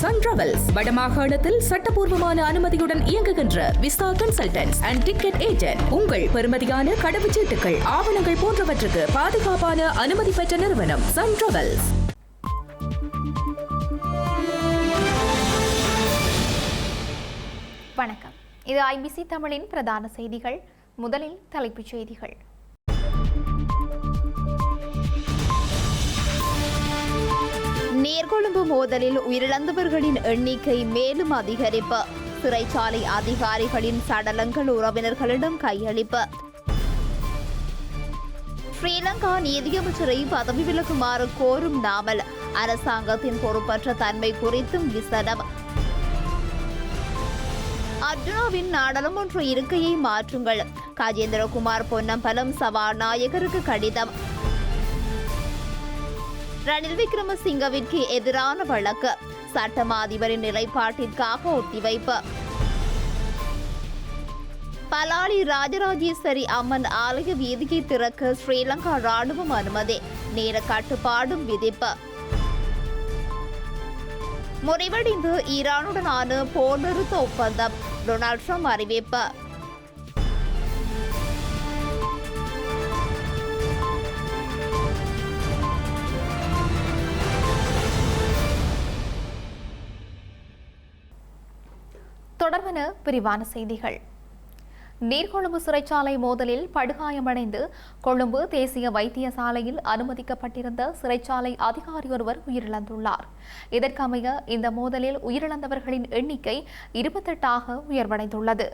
Sun travels வடமாகாணத்தில் சட்டபூர்வமான அனுமதியுடன் இயங்குகின்ற visa consultants and ticket agent. உங்கள் பெறுமதியான கடவுச்சீட்டுகள், ஆவணங்கள் போன்றவற்றுக்கு பாதுகாப்பான அனுமதி பெற்ற நிறுவனம் சன் டிராவல்ஸ். வணக்கம். இது ஐபிசி தமிழின் பிரதான செய்திகள். முதலில் தலைப்புச் செய்திகள். நீர்கொழும்பு மோதலில் உயிரிழந்தவர்களின் எண்ணிக்கை மேலும் அதிகரிப்பு. சிறைச்சாலை அதிகாரிகளின் சடலங்கள் உறவினர்களிடம் கையளிப்பு. ஸ்ரீலங்கா நீதியமைச்சரை பதவி விலகுமாறு கோரும் நாமல் அரசாங்கத்தின் பொறுப்பற்ற தன்மை குறித்தும் விசனம். அர்ஜுனாவின் நாடாளுமன்ற இருக்கையை மாற்றுங்கள். கஜேந்திரகுமார் பொன்னம்பலம் சபாநாயகருக்கு கடிதம். ரணில் விக்ரமசிங்கவிற்கு எதிரான வழக்கு சட்டமா அதிபரின் நிலைப்பாட்டிற்காக ஒத்திவைப்பு. பலாலி ராஜராஜேஸ்வரி அம்மன் ஆலய வீதியை திறக்க ஸ்ரீலங்கா ராணுவம் அனுமதி, நேர கட்டுப்பாடும் விதிப்பு. முறிவடைந்து ஈரானுடனான போர் நிறுத்த ஒப்பந்தம், டொனால்ட் ட்ரம்ப் அறிவிப்பு. தொடர்பான விரிவான செய்திகள். நீர்கொழும்பு சிறைச்சாலை மோதலில் படுகாயமடைந்து கொழும்பு தேசிய வைத்தியசாலையில் அனுமதிக்கப்பட்டிருந்த சிறைச்சாலை அதிகாரி ஒருவர் உயிரிழந்துள்ளார். இதற்கமைய இந்த மோதலில் உயிரிழந்தவர்களின் எண்ணிக்கை 28ஆக உயர்வடைந்துள்ளது.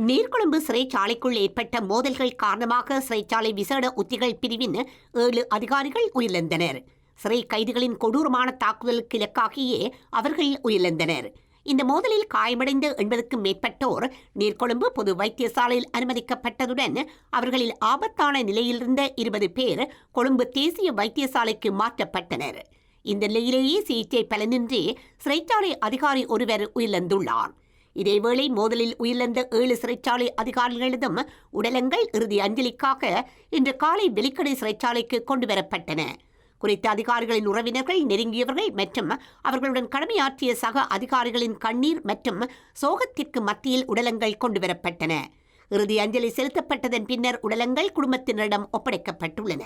நீர்கொழும்பு சிறைச்சாலைக்குள் ஏற்பட்ட மோதல்கள் காரணமாக சிறைச்சாலை விசேட உத்திகள் பிரிவின் 7 அதிகாரிகள் உயிரிழந்தனர். சிறை கைதிகளின் கொடூரமான தாக்குதலுக்கு இலக்காகியே அவர்கள் உயிரிழந்தனர். இந்த மோதலில் காயமடைந்த 80க்கும் மேற்பட்டோர் நீர்கொழும்பு பொது வைத்தியசாலையில் அனுமதிக்கப்பட்டதுடன் அவர்களில் ஆபத்தான நிலையிலிருந்த 20 பேர் கொழும்பு தேசிய வைத்தியசாலைக்கு மாற்றப்பட்டனர். இந்த நிலையிலேயே சிகிச்சை பலனின்றி சிறைச்சாலை அதிகாரி ஒருவர் உயிரிழந்துள்ளார். இதேவேளை மோதலில் உயிரிழந்த 7 சிறைச்சாலை அதிகாரிகளதும் உடலங்கள் இறுதி அஞ்சலிக்காக இன்று காலை வெலிக்கடை சிறைச்சாலைக்கு கொண்டுவரப்பட்டன. குறித்த அதிகாரிகளின் உறவினர்கள், நெருங்கியவர்கள் மற்றும் அவர்களுடன் கடமையாற்றிய சக அதிகாரிகளின் கண்ணீர் மற்றும் சோகத்திற்கு மத்தியில் உடலங்கள் கொண்டுவரப்பட்டன. இறுதி அஞ்சலி செலுத்தப்பட்டதன் பின்னர் உடலங்கள் குடும்பத்தினரிடம் ஒப்படைக்கப்பட்டுள்ளன.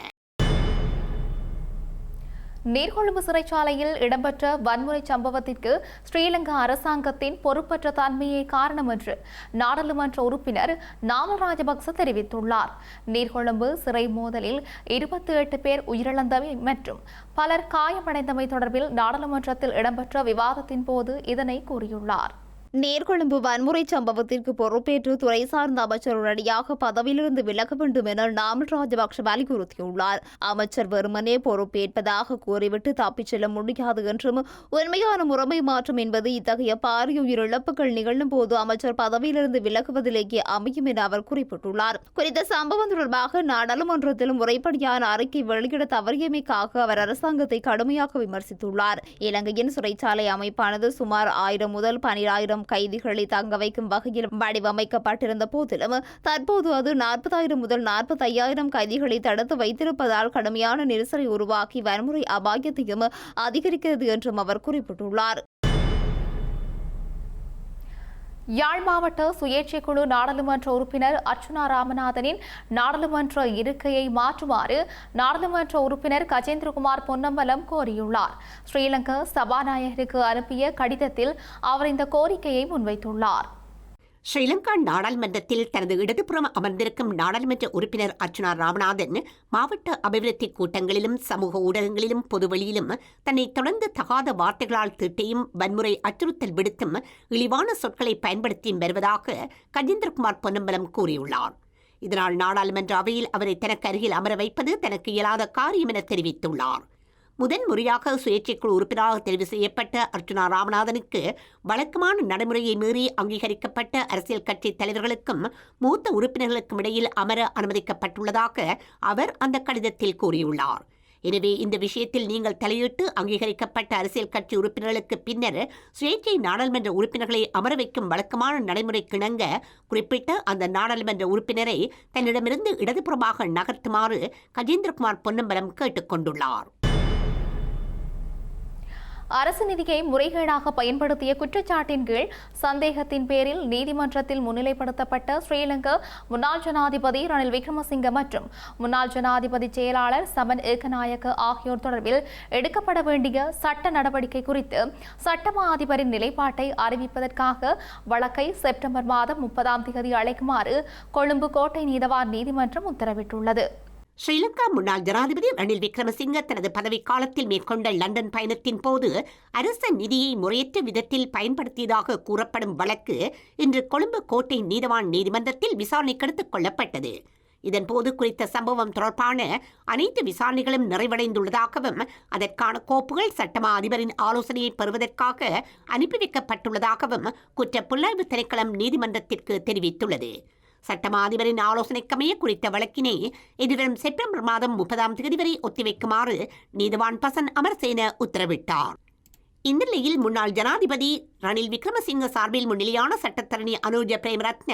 நீர்கொழும்பு சிறைச்சாலையில் இடம்பெற்ற வன்முறை சம்பவத்திற்கு ஸ்ரீலங்கா அரசாங்கத்தின் பொறுப்பற்ற தன்மையே காரணம் என்று நாடாளுமன்ற உறுப்பினர் நாமல் ராஜபக்ச தெரிவித்துள்ளார். நீர்கொழும்பு சிறை மோதலில் 28 பேர் உயிரிழந்தமை மற்றும் பலர் காயமடைந்தமை தொடர்பில் நாடாளுமன்றத்தில் இடம்பெற்ற விவாதத்தின் போது இதனை கூறியுள்ளார். நீர்கொழும்பு வன்முறை சம்பவத்திற்கு பொறுப்பேற்று துறை சார்ந்த அமைச்சர் உடனடியாக பதவியிலிருந்து விலக வேண்டும் என நாமல் ராஜபக்ஷ வலியுறுத்தியுள்ளார். அமைச்சர் வெறுமனே பொறுப்பேற்பதாக கூறிவிட்டு தப்பிச் செல்ல முடியாது என்றும் உண்மையான முறைமை மாற்றம் என்பது இத்தகைய பாரிய உயிரிழப்புகள் நிகழும் போது அமைச்சர் பதவியிலிருந்து விலகுவதிலேயே அமையும் என அவர் குறிப்பிட்டுள்ளார். குறித்த சம்பவம் தொடர்பாக நாடாளுமன்றத்தில் முறைப்படியான அறிக்கை வெளியிட தவறியமைக்காக அவர் அரசாங்கத்தை கடுமையாக விமர்சித்துள்ளார். இலங்கையின் சிறைச்சாலை அமைப்பானது சுமார் 1000 முதல் 12,000 கைதிகளை தங்க வைக்கும் வகையில் வடிவமைக்கப்பட்டிருந்த போதிலும் தற்போது அது 40,000 முதல் 45,000 கைதிகளை தடுத்து வைத்திருப்பதால் கடுமையான நெரிசலை உருவாக்கி வன்முறை அபாயத்தையும் அதிகரிக்கிறது என்றும் அவர் குறிப்பிட்டுள்ளார். யாழ் மாவட்ட சுயேட்சை குழு நாடாளுமன்ற உறுப்பினர் அர்ச்சுனா ராமநாதனின் நாடாளுமன்ற இருக்கையை மாற்றுமாறு நாடாளுமன்ற உறுப்பினர் கஜேந்திரகுமார் பொன்னம்பலம் கோரியுள்ளார். ஸ்ரீலங்கா சபாநாயகருக்கு அனுப்பிய கடிதத்தில் அவர் இந்த கோரிக்கையை முன்வைத்துள்ளார். ஸ்ரீலங்கா நாடாளுமன்றத்தில் தனது இடதுபுறம் அமர்ந்திருக்கும் நாடாளுமன்ற உறுப்பினர் அர்ச்சுனா ராமநாதன் மாவட்ட அபிவிருத்தி கூட்டங்களிலும் சமூக ஊடகங்களிலும் பொதுவெளியிலும் தன்னை தொடர்ந்து தகாத வார்த்தைகளால் திட்டியும் வன்முறை அச்சுறுத்தல் விடுத்தும் இழிவான சொற்களை பயன்படுத்தியும் வருவதாக கஜேந்திரகுமார் பொன்னம்பலம் கூறியுள்ளார். இதனால் நாடாளுமன்ற அவையில் அவரை தனக்கு அருகில் அமர வைப்பது தனக்கு இயலாத காரியம் என தெரிவித்துள்ளார். முதன்முறையாக சுயேட்சைக்குழு உறுப்பினராக தெரிவு செய்யப்பட்ட அர்ச்சுனா ராமநாதனுக்கு வழக்கமான நடைமுறையை மீறி அங்கீகரிக்கப்பட்ட அரசியல் கட்சி தலைவர்களுக்கும் மூத்த உறுப்பினர்களுக்கும் இடையில் அமர அனுமதிக்கப்பட்டுள்ளதாக அவர் அந்த கடிதத்தில் கூறியுள்ளார். எனவே இந்த விஷயத்தில் நீங்கள் தலையிட்டு அங்கீகரிக்கப்பட்ட அரசியல் கட்சி உறுப்பினர்களுக்கு பின்னர் சுயேட்சை நாடாளுமன்ற உறுப்பினர்களை அமர வைக்கும் வழக்கமான நடைமுறைக்கிணங்க குறிப்பிட்ட அந்த நாடாளுமன்ற உறுப்பினரை தன்னிடமிருந்து இடதுபுறமாக நகர்த்துமாறு கஜேந்திரகுமார் பொன்னம்பலம் கேட்டுக் கொண்டுள்ளார். அரசு நிதியை முறைகேடாக பயன்படுத்திய குற்றச்சாட்டின் கீழ் சந்தேகத்தின் பேரில் நீதிமன்றத்தில் முன்னிலைப்படுத்தப்பட்ட ஸ்ரீலங்கா முன்னாள் ஜனாதிபதி ரணில் விக்ரமசிங்க மற்றும் முன்னாள் ஜனாதிபதி செயலாளர் சமன் ஏகநாயக்க ஆகியோர் தொடர்பில் எடுக்கப்பட வேண்டிய சட்ட நடவடிக்கை குறித்து சட்டமா அதிபரின் நிலைப்பாட்டை அறிவிப்பதற்காக வழக்கை செப்டம்பர் மாதம் 30ஆம் தேதி அழைக்குமாறு கொழும்பு கோட்டை நீதவான் நீதிமன்றம் உத்தரவிட்டுள்ளது. ஸ்ரீலங்கா முன்னாள் ஜனாதிபதி ரணில் விக்ரமசிங்க தனது பதவிக்காலத்தில் மேற்கொண்ட லண்டன் பயணத்தின் போது அரச நிதியை முறையற்ற விதத்தில் பயன்படுத்தியதாக கூறப்படும் வழக்கு இன்று கொழும்பு கோட்டை நீதவான் நீதிமன்றத்தில் விசாரணைக்கு எடுத்துக் கொள்ளப்பட்டது. இதன்போது குறித்த சம்பவம் தொடர்பான அனைத்து விசாரணைகளும் நிறைவடைந்துள்ளதாகவும் அதற்கான கோப்புகள் சட்டமா அதிபரின் ஆலோசனையை பெறுவதற்காக அனுப்பி வைக்கப்பட்டுள்ளதாகவும் குற்ற புலனாய்வு திணைக்களம் நீதிமன்றத்திற்கு தெரிவித்துள்ளது. சட்டமா அதிபரின் ஆலோசனைக்கமைய குறித்த வழக்கினை எதிர்வரும் செப்டம்பர் மாதம் 30ஆம் தேதி வரை ஒத்திவைக்குமாறு நீதவான் பசன் அமர்சேன உத்தரவிட்டார். இந்த நிலையில் முன்னாள் ஜனாதிபதி ரணில் விக்ரமசிங்க சார்பில் முன்னிலையான சட்டத்தரணி அனுஜ பிரேமரத்ன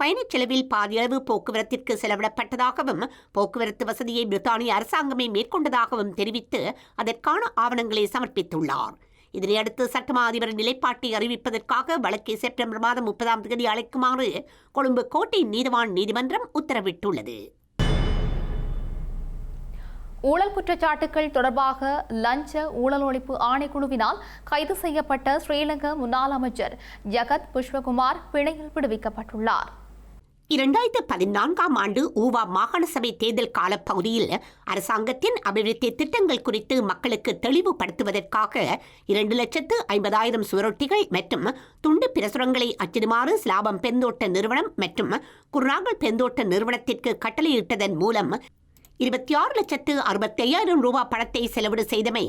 பயணச் செலவில் பாதியளவு போக்குவரத்திற்கு செலவிடப்பட்டதாகவும் போக்குவரத்து வசதியை பிரித்தானிய அரசாங்கமே மேற்கொண்டதாகவும் தெரிவித்து அதற்கான ஆவணங்களை சமர்ப்பித்துள்ளார். இதனையடுத்து சட்டமா அதிபர் நிலைப்பாட்டை அறிவிப்பதற்காக வழக்கை செப்டம்பர் மாதம் 30ஆம் தேதி அழைக்குமாறு கொழும்பு கோட்டை நீதவான் நீதிமன்றம் உத்தரவிட்டுள்ளது. ஊழல் குற்றச்சாட்டுகள் தொடர்பாக லஞ்ச ஊழல் ஒழிப்பு ஆணைக்குழுவினால் கைது செய்யப்பட்ட ஸ்ரீலங்கா முன்னாள் அமைச்சர் ஜகத் புஷ்பகுமார் பிணையில் விடுவிக்கப்பட்டுள்ளார். 2014ஆம் ஆண்டு ஊவா மாகாண சபை தேர்தல் காலப்பகுதியில் அரசாங்கத்தின் அபிவிருத்தி திட்டங்கள் குறித்து மக்களுக்கு தெளிவுபடுத்துவதற்காக 2,50,000 சுவரொட்டிகள் மற்றும் துண்டு பிரசுரங்களை அச்சிடுமாறு ஸ்லாபம் பெருந்தோட்ட நிறுவனம் மற்றும் குர்நாகல் பெருந்தோட்ட நிறுவனத்திற்கு கட்டளையிட்டதன் மூலம் 26,65,000 ரூபாய் பணத்தை செலவிடு செய்தமை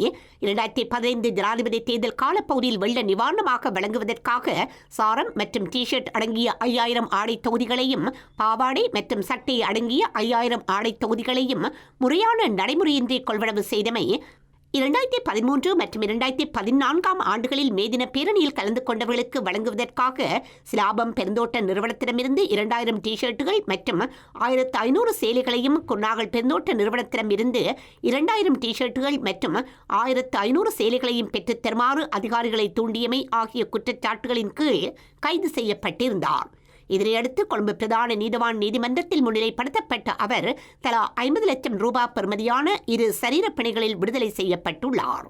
2015 ஜனாதிபதி தேர்தல் காலப்பகுதியில் வெள்ள நிவாரணமாக வழங்குவதற்காக சாரம் மற்றும் டிஷர்ட் அடங்கிய 5,000 ஆடை தொகுதிகளையும் பாவாடை மற்றும் சட்டை அடங்கிய 5,000 ஆடை தொகுதிகளையும் முறையான நடைமுறையின்றி கொள்வனவு செய்தமை 2013 மற்றும் 2014ஆம் ஆண்டுகளில் மேதின பேரணியில் கலந்து கொண்டவர்களுக்கு வழங்குவதற்காக சிலாபம் பெருந்தோட்ட நிறுவனத்திடமிருந்து 2,000 டிஷர்ட்டுகள் மற்றும் 1,500 சேலைகளையும் குர்நாகல் பெருந்தோட்ட நிறுவனத்திடமிருந்து 2,000 டிஷர்ட்டுகள் மற்றும் 1,500 சேலைகளையும் பெற்றுத் தருமாறு அதிகாரிகளை தூண்டியமை ஆகிய குற்றச்சாட்டுகளின் கீழ் கைது செய்யப்பட்டிருந்தார். இதனையடுத்து கொழும்பு பிரதான நீதவான் நீதிமன்றத்தில் முன்னிலைப்படுத்தப்பட்ட அவர் தலா 50 லட்சம் ரூபாய் பெறுமதியான 2 சரீரப் பிணைகளில் விடுதலை செய்யப்பட்டுள்ளார்.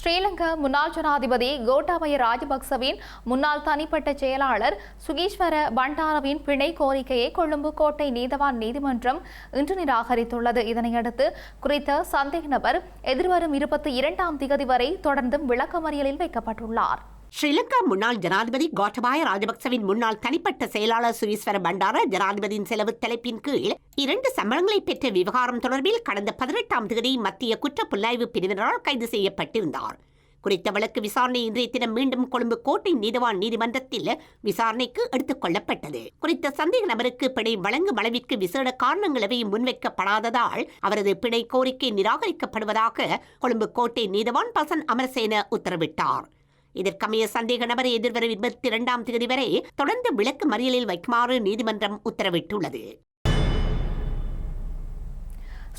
ஸ்ரீலங்கா முன்னாள் ஜனாதிபதி கோட்டாபய ராஜபக்சவின் முன்னாள் தனிப்பட்ட செயலாளர் சுகீஸ்வர பண்டாரவின் பிணை கோரிக்கையை கொழும்பு கோட்டை நீதவான் நீதிமன்றம் இன்று நிராகரித்துள்ளது. இதனையடுத்து குறித்த சந்தேக நபர் எதிர்வரும் 22ஆம் தேதி வரை தொடர்ந்தும் விளக்கமறியலில் வைக்கப்பட்டுள்ளார். ஸ்ரீலங்கா முன்னாள் ஜனாதிபதி கோட்டாபய ராஜபக்சவின் முன்னாள் தனிப்பட்ட செயலாளர் சுகீஸ்வர பண்டார ஜனாதிபதியின் செலவு தலைப்பின் கீழ் 2 சம்பளங்களை பெற்ற விவகாரம் தொடர்பில் கடந்த 18ஆம் தேதி மத்திய குற்ற புலனாய்வு பிரிவினரால் கைது செய்யப்பட்டிருந்தார். குறித்த வழக்கு விசாரணை இன்றைய தினம் மீண்டும் கொழும்பு கோட்டை நீதவான் நீதிமன்றத்தில் விசாரணைக்கு எடுத்துக் கொள்ளப்பட்டது. குறித்த சந்தேக நபருக்கு பிணை வழங்கும் அளவிற்கு விசேட காரணங்கள் எவையும் முன்வைக்கப்படாததால் அவரது பிணை கோரிக்கை நிராகரிக்கப்படுவதாக கொழும்பு கோட்டை நீதவான் பசன் அமரசேன உத்தரவிட்டார். இதற்கமைய சந்தேக நபரை எதிர்வரும் 22ஆம் தேதி வரை தொடர்ந்து விளக்கு மறியலில் வைக்குமாறு நீதிமன்றம் உத்தரவிட்டுள்ளது.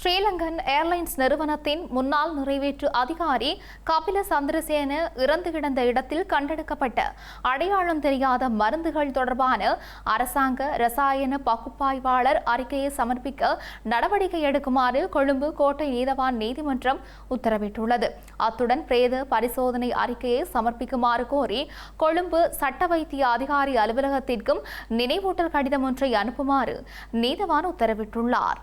ஸ்ரீலங்கன் ஏர்லைன்ஸ் நிறுவனத்தின் முன்னாள் நிறைவேற்று அதிகாரி கபில சந்திரசேன இறந்து கிடந்த இடத்தில் கண்டெடுக்கப்பட்ட அடையாளம் தெரியாத மருந்துகள் தொடர்பான அரசாங்க ரசாயன பகுப்பாய்வாளர் அறிக்கையை சமர்ப்பிக்க நடவடிக்கை எடுக்குமாறு கொழும்பு கோட்டை நீதவான் நீதிமன்றம் உத்தரவிட்டுள்ளது. அத்துடன் பிரேத பரிசோதனை அறிக்கையை சமர்ப்பிக்குமாறு கோரி கொழும்பு சட்ட வைத்திய அதிகாரி அலுவலகத்திற்கும் நினைவூட்டல் கடிதம் ஒன்றை அனுப்புமாறு நீதவான் உத்தரவிட்டுள்ளார்.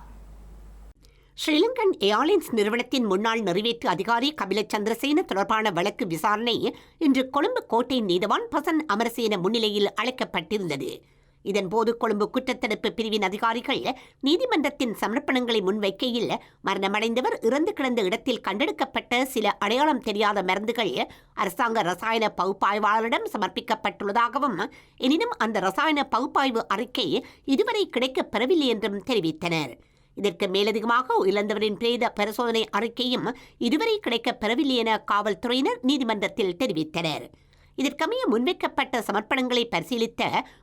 ஸ்ரீலங்கன் ஏர்லைன்ஸ் நிறுவனத்தின் முன்னாள் நிறைவேற்று அதிகாரி கபில சந்திரசேன தொடர்பான வழக்கு விசாரணை இன்று கொழும்பு கோட்டை நீதவான் பசன் அமரசேன முன்னிலையில் அழைக்கப்பட்டிருந்தது. இதன்போது கொழும்பு குற்றத்தடுப்பு பிரிவின் அதிகாரிகள் நீதிமன்றத்தின் சமர்ப்பணங்களை முன்வைக்கையில் மரணமடைந்தவர் இறந்து கிடந்த இடத்தில் கண்டெடுக்கப்பட்ட சில அடையாளம் தெரியாத மருந்துகள் அரசாங்க ரசாயன பகுப்பாய்வாளரிடம் சமர்ப்பிக்கப்பட்டுள்ளதாகவும் எனினும் அந்த ரசாயன பகுப்பாய்வு அறிக்கை இதுவரை கிடைக்கப் பெறவில்லை என்றும் தெரிவித்தனர். இதற்கு மேலதிகமாக இழந்தவரின் பிரேத பரிசோதனை அறிக்கையும் இதுவரை கிடைக்கப் பெறவில்லை என காவல்துறையினர் நீதிமன்றத்தில் தெரிவித்தனர். இதற்கமைய முன்வைக்கப்பட்ட சமர்ப்பணங்களை பரிசீலித்த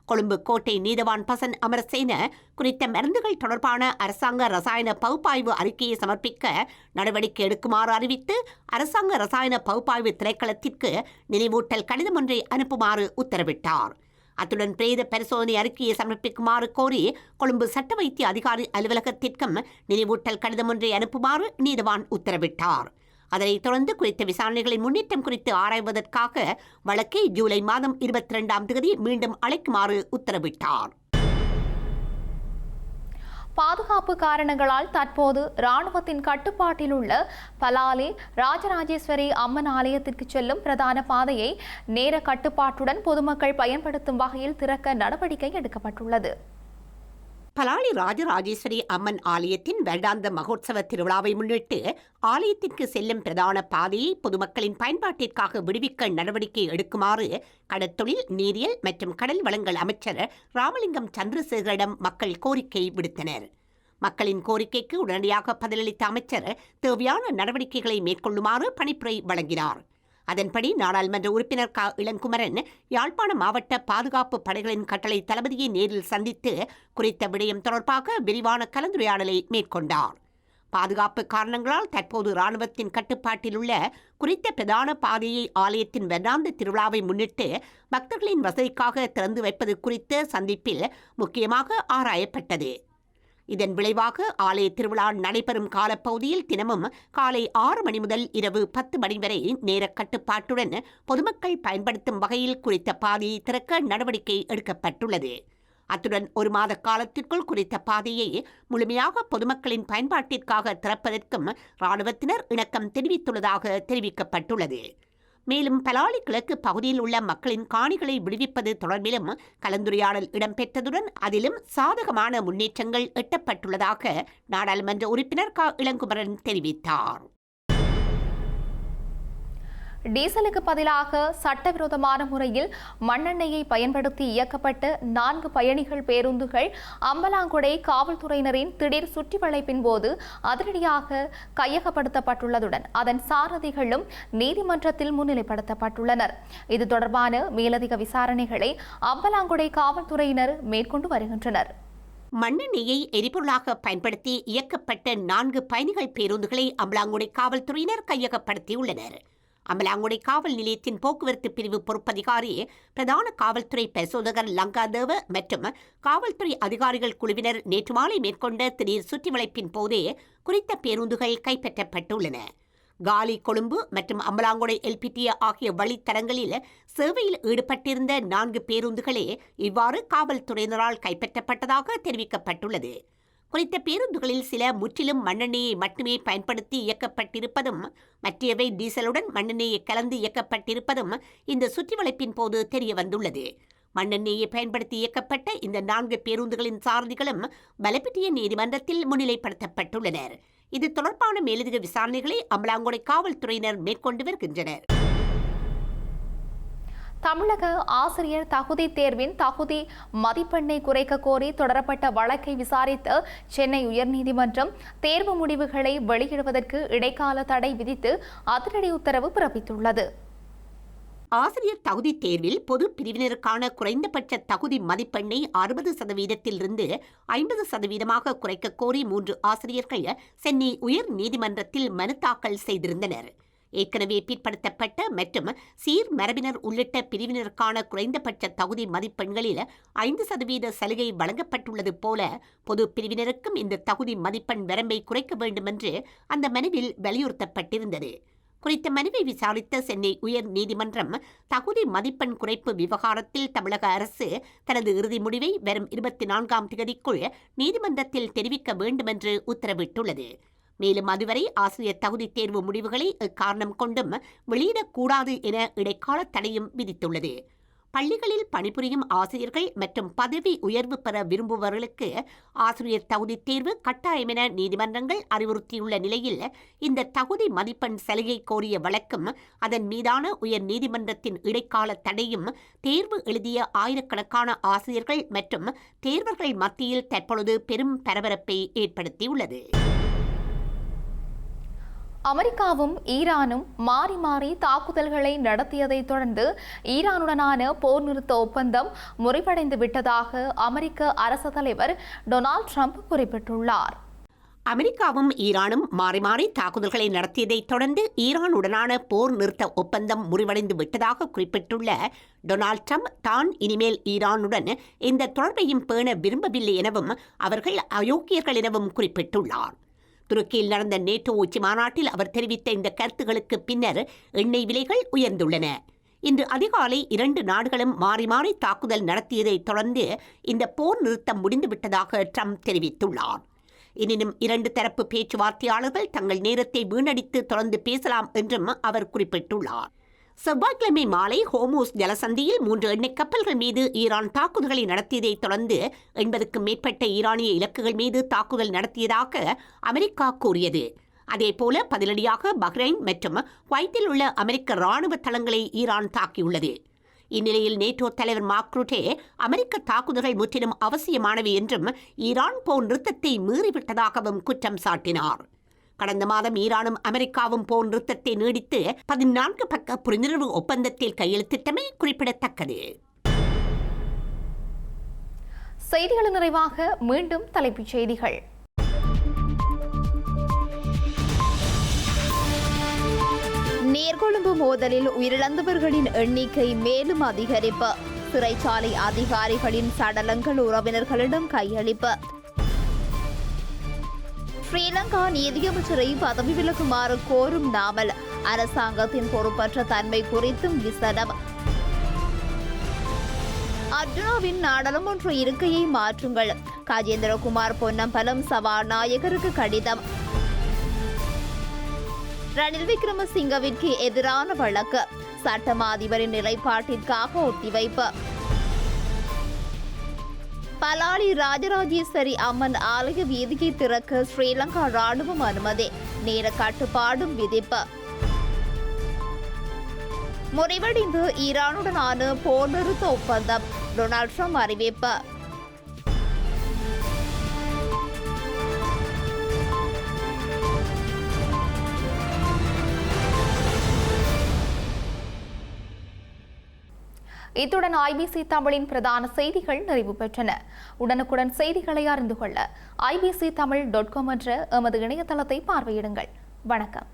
கொழும்பு கோட்டை நீதவான் பசன் அமரசேன குறித்த மருந்துகள் தொடர்பான அரசாங்க ரசாயன பகுப்பாய்வு அறிக்கையை சமர்ப்பிக்க நடவடிக்கை எடுக்குமாறு அறிவித்து அரசாங்க ரசாயன பகுப்பாய்வு திணைக்களத்திற்கு நினைவூட்டல் கடிதம் ஒன்றை அனுப்புமாறு உத்தரவிட்டார். அத்துடன் பிரேத பரிசோதனை அறிக்கையை சமர்ப்பிக்குமாறு கோரி கொழும்பு சட்ட வைத்திய அதிகாரி அலுவலகத்திற்கும் நினைவூட்டல் கடிதம் ஒன்றை அனுப்புமாறு நீதவான் உத்தரவிட்டார். அதனைத் தொடர்ந்து குறித்த விசாரணைகளின் முன்னேற்றம் குறித்து ஆராய்வதற்காக வழக்கை ஜூலை மாதம் 22ஆம் தேதி மீண்டும் அழைக்குமாறு உத்தரவிட்டார். பாதுகாப்பு காரணங்களால் தற்போது ராணுவத்தின் கட்டுப்பாட்டில் உள்ள பலாலி ராஜராஜேஸ்வரி அம்மன் ஆலயத்திற்கு செல்லும் பிரதான பாதையை நேர கட்டுப்பாட்டுடன் பொதுமக்கள் பயன்படுத்தும் வகையில் திறக்க நடவடிக்கை எடுக்கப்பட்டுள்ளது. பலாலி ராஜராஜேஸ்வரி அம்மன் ஆலயத்தின் வருடாந்த மகோத்சவ திருவிழாவை முன்னிட்டு ஆலயத்திற்கு செல்லும் பிரதான பாதையை பொதுமக்களின் பயன்பாட்டிற்காக விடுவிக்க நடவடிக்கை எடுக்குமாறு கடற்தொழில், நீரியல் மற்றும் கடல் வளங்கள் அமைச்சர் ராமலிங்கம் சந்திரசேகரிடம் மக்கள் கோரிக்கை விடுத்தனர். மக்களின் கோரிக்கைக்கு உடனடியாக பதிலளித்த அமைச்சர் தேவையான நடவடிக்கைகளை மேற்கொள்ளுமாறு பணிப்புரை வழங்கினார். அதன்படி நாடாளுமன்ற உறுப்பினர் க. இளங்குமரன் யாழ்ப்பாண மாவட்ட பாதுகாப்பு படைகளின் கட்டளை தளபதியை நேரில் சந்தித்து குறித்த விடயம் தொடர்பாக விரிவான கலந்துரையாடலை மேற்கொண்டார். பாதுகாப்பு காரணங்களால் தற்போது இராணுவத்தின் கட்டுப்பாட்டில் உள்ள குறித்த பிரதான பாதையை ஆலயத்தின் வருடாந்த திருவிழாவை முன்னிட்டு பக்தர்களின் வசதிக்காக திறந்து வைப்பது குறித்த சந்திப்பில் முக்கியமாக ஆராயப்பட்டது. இதன் விளைவாக ஆலய திருவிழா நடைபெறும் காலப்பகுதியில் தினமும் காலை 6 மணி முதல் இரவு 10 மணி வரை நேர கட்டுப்பாட்டுடன் பொதுமக்கள் பயன்படுத்தும் வகையில் குறித்த பாதையை திறக்க நடவடிக்கை எடுக்கப்பட்டுள்ளது. அத்துடன் 1 மாத காலத்திற்குள் குறித்த பாதையை முழுமையாக பொதுமக்களின் பயன்பாட்டிற்காக திறப்பதற்கும் இராணுவத்தினர் இணக்கம் தெரிவித்துள்ளதாக தெரிவிக்கப்பட்டுள்ளது. மேலும் பலாலி கிழக்கு பகுதியில் உள்ள மக்களின் காணிகளை விடுவிப்பது தொடர்பிலும் கலந்துரையாடல் இடம்பெற்றதுடன் அதிலும் சாதகமான முன்னேற்றங்கள் எட்டப்பட்டுள்ளதாக நாடாளுமன்ற உறுப்பினர் க. இளங்குமரன் தெரிவித்தார். டீசலுக்கு பதிலாக சட்டவிரோதமான முறையில் மண்ணெண்ணெயை பயன்படுத்தி இயக்கப்பட்ட 4 பயணிகள் பேருந்துகள் அம்பலாங்குடை காவல்துறையினரின் திடீர் சுற்றி வளைப்பின் போது அதிரடியாக கையகப்படுத்தப்பட்டுள்ளதுடன் அதன் சாரதிகளும் நீதிமன்றத்தில் முன்னிலைப்படுத்தப்பட்டுள்ளனர். இது தொடர்பான மேலதிக விசாரணைகளை அம்பலாங்குடை காவல்துறையினர் மேற்கொண்டு வருகின்றனர். மண்ணெண்ணெயை எரிபொருளாக பயன்படுத்தி இயக்கப்பட்ட 4 பயணிகள் பேருந்துகளை அம்பலாங்குடை காவல்துறையினர் கையகப்படுத்தியுள்ளனர். அம்பலாங்குடை காவல் நிலையத்தின் போக்குவரத்து பிரிவு பொறுப்பதிகாரி, பிரதான காவல்துறை பரிசோதகர் லங்காதேவ மற்றும் காவல்துறை அதிகாரிகள் குழுவினர் நேற்று மாலை மேற்கொண்ட திடீர் சுற்றிவளைப்பின் போதே குறித்த பேருந்துகள் கைப்பற்றப்பட்டுள்ளன. காலி, கொழும்பு மற்றும் அம்பலாங்குடை எல்பிடிஏ ஆகிய வழித்தடங்களில் சேவையில் ஈடுபட்டிருந்த 4 பேருந்துகளே இவ்வாறு காவல்துறையினரால் கைப்பற்றப்பட்டதாக தெரிவிக்கப்பட்டுள்ளது. குறித்த பேருந்துகளில் சில முற்றிலும் மண்ணெண்ணெயை மட்டுமே பயன்படுத்தி இயக்கப்பட்டிருப்பதும் மற்றவை டீசலுடன் மண்ணெண்ணெயை கலந்து இயக்கப்பட்டிருப்பதும் இந்த சுற்றிவளைப்பின் போது தெரிய வந்துள்ளது. மண்ணெண்ணெயை பயன்படுத்தி இயக்கப்பட்ட இந்த 4 பேருந்துகளின் சாரதிகளும் பலப்பிட்டிய நீதிமன்றத்தில் முன்னிலைப்படுத்தப்பட்டுள்ளனர். இது தொடர்பான மேலதிக விசாரணைகளை அம்பலாங்குடை காவல்துறையினர் மேற்கொண்டு வருகின்றனர். தமிழக ஆசிரியர் தகுதி தேர்வின் தகுதி மதிப்பெண்ணை குறைக்க கோரி தொடரப்பட்ட வழக்கை விசாரித்த சென்னை உயர்நீதிமன்றம் தேர்வு முடிவுகளை வெளியிடுவதற்கு இடைக்கால தடை விதித்து அதிரடி உத்தரவு பிறப்பித்துள்ளது. ஆசிரியர் தகுதி தேர்வில் பொது பிரிவினருக்கான குறைந்தபட்ச தகுதி மதிப்பெண்ணை 60%இலிருந்து 50%ஆக குறைக்க கோரி 3 ஆசிரியர்கள் சென்னை உயர் நீதிமன்றத்தில் மனு தாக்கல் செய்திருந்தனர். ஏற்கனவே பிற்படுத்தப்பட்ட மற்றும் சீர் மரபினர் உள்ளிட்ட பிரிவினருக்கான குறைந்தபட்ச தகுதி மதிப்பெண்களில் 5% சலுகை வழங்கப்பட்டுள்ளது போல பொது பிரிவினருக்கும் இந்த தகுதி மதிப்பெண் வரம்பை குறைக்க வேண்டும் என்று அந்த மனுவில் வலியுறுத்தப்பட்டிருந்தது. குறித்த மனுவை விசாரித்த சென்னை உயர் நீதிமன்றம் தகுதி மதிப்பெண் குறைப்பு விவகாரத்தில் தமிழக அரசு தனது இறுதி முடிவை வரும் 24ஆம் தேதிக்குள் நீதிமன்றத்தில் தெரிவிக்க வேண்டும் என்று உத்தரவிட்டுள்ளது. மேலும் அதுவரை ஆசிரியர் தகுதி தேர்வு முடிவுகளை எக்காரணம் கொண்டும் வெளியிடக்கூடாது என இடைக்கால தடையும் விதித்துள்ளது. பள்ளிகளில் பணிபுரியும் ஆசிரியர்கள் மற்றும் பதவி உயர்வு பெற விரும்புபவர்களுக்கு ஆசிரியர் தகுதி தேர்வு கட்டாயம் என நீதிமன்றங்கள் அறிவுறுத்தியுள்ள நிலையில் இந்த தகுதி மதிப்பெண் சலுகை கோரிய வழக்கும் அதன் மீதான உயர் நீதிமன்றத்தின் இடைக்கால தடையும் தேர்வு எழுதிய ஆயிரக்கணக்கான ஆசிரியர்கள் மற்றும் தேர்வர்கள் மத்தியில் தற்பொழுது பெரும் பரபரப்பை ஏற்படுத்தியுள்ளது. அமெரிக்காவும் ஈரானும் மாறி மாறி தாக்குதல்களை நடத்தியதை தொடர்ந்து ஈரானுடனான போர் நிறுத்த ஒப்பந்தம் முறிவடைந்து விட்டதாக அமெரிக்க அரசு தலைவர் டொனால்ட் ட்ரம்ப் குறிப்பிட்டுள்ளார். அமெரிக்காவும் ஈரானும் மாறி மாறி தாக்குதல்களை நடத்தியதைத் தொடர்ந்து ஈரானுடனான போர் நிறுத்த ஒப்பந்தம் முறிவடைந்து விட்டதாக குறிப்பிட்டுள்ள டொனால்ட் ட்ரம்ப் தான் இனிமேல் ஈரானுடன் எந்த தொடர்பையும் பேண விரும்பவில்லை எனவும் அவர்கள் அயோக்கியர்கள் எனவும் குறிப்பிட்டுள்ளார். துருக்கியில் நடந்த நேட்டோ உச்சி மாநாட்டில் அவர் தெரிவித்த இந்த கருத்துகளுக்கு பின்னர் எண்ணெய் விலைகள் உயர்ந்துள்ளன. இன்று அதிகாலை 2 நாடுகளும் மாறி மாறி தாக்குதல் நடத்தியதைத் தொடர்ந்து இந்த போர் நிறுத்தம் முடிந்துவிட்டதாக ட்ரம்ப் தெரிவித்துள்ளார். எனினும் 2 தரப்பு பேச்சுவார்த்தையாளர்கள் தங்கள் நேரத்தை வீணடித்து தொடர்ந்து பேசலாம் என்றும் அவர் குறிப்பிட்டுள்ளார். செவ்வாய்க்கிழமை மாலை ஹோமூஸ் ஜலசந்தியில் 3 எண்ணெய் கப்பல்கள் மீது ஈரான் தாக்குதல்களை நடத்தியதைத் தொடர்ந்து 80க்கும் மேற்பட்ட ஈரானிய இலக்குகள் மீது தாக்குதல் நடத்தியதாக அமெரிக்கா கூறியது. அதேபோல பதிலடியாக பஹ்ரைன் மற்றும் குவைத்தில் உள்ள அமெரிக்க ராணுவ தளங்களை ஈரான் தாக்கியுள்ளது. இந்நிலையில் நேட்டோ தலைவர் மார்க் ரூட்டே அமெரிக்க தாக்குதல்கள் முற்றிலும் அவசியமானவை என்றும் ஈரான் போர் நிறுத்தத்தை மீறிவிட்டதாகவும் குற்றம் சாட்டினார். கடந்த மாதம் ஈரானும் அமெரிக்காவும் போர் நிறுத்தத்தை நீடித்து 14 பக்க புரிந்துணர்வு ஒப்பந்தத்தில் கையெழுத்திட்டமை குறிப்பிடத்தக்கது. செய்திகள் நிறைவாக மீண்டும் தலைப்புச் செய்திகள். நீர்கொழும்பு மோதலில் உயிரிழந்தவர்களின் எண்ணிக்கை மேலும் அதிகரிப்பு. சிறைச்சாலை அதிகாரிகளின் சடலங்கள் உறவினர்களிடம் கையளிப்பு. ஸ்ரீலங்கா நீதியமைச்சரை பதவி விலகுமாறு கோரும் நாமல் அரசாங்கத்தின் பொறுப்பற்ற தன்மை குறித்தும் விசனம். அர்ஜுனாவின் நாடாளுமன்ற இருக்கையை மாற்றுங்கள். கஜேந்திரகுமார் பொன்னம்பலம் சபாநாயகருக்கு கடிதம். ரணில் விக்ரமசிங்கவிற்கு எதிரான வழக்கு சட்டமா அதிபரின் நிலைப்பாட்டிற்காக ஒத்திவைப்பு. பலாலி ராஜராஜேஸ்வரி அம்மன் ஆலய வீதியை திறக்க ஸ்ரீலங்கா ராணுவம் அனுமதி, நேர கட்டுப்பாடும் விதிப்பு. முறிவடைந்து ஈரானுடனான போர் நிறுத்த ஒப்பந்தம், டொனால்ட் ட்ரம்ப் அறிவிப்பு. இத்துடன் ஐபிசி தமிழின் பிரதான செய்திகள் நிறைவு பெற்றன. உடனுக்குடன் செய்திகளை அறிந்து கொள்ள ibctamil.com என்ற எமது இணையதளத்தை பார்வையிடுங்கள். வணக்கம்.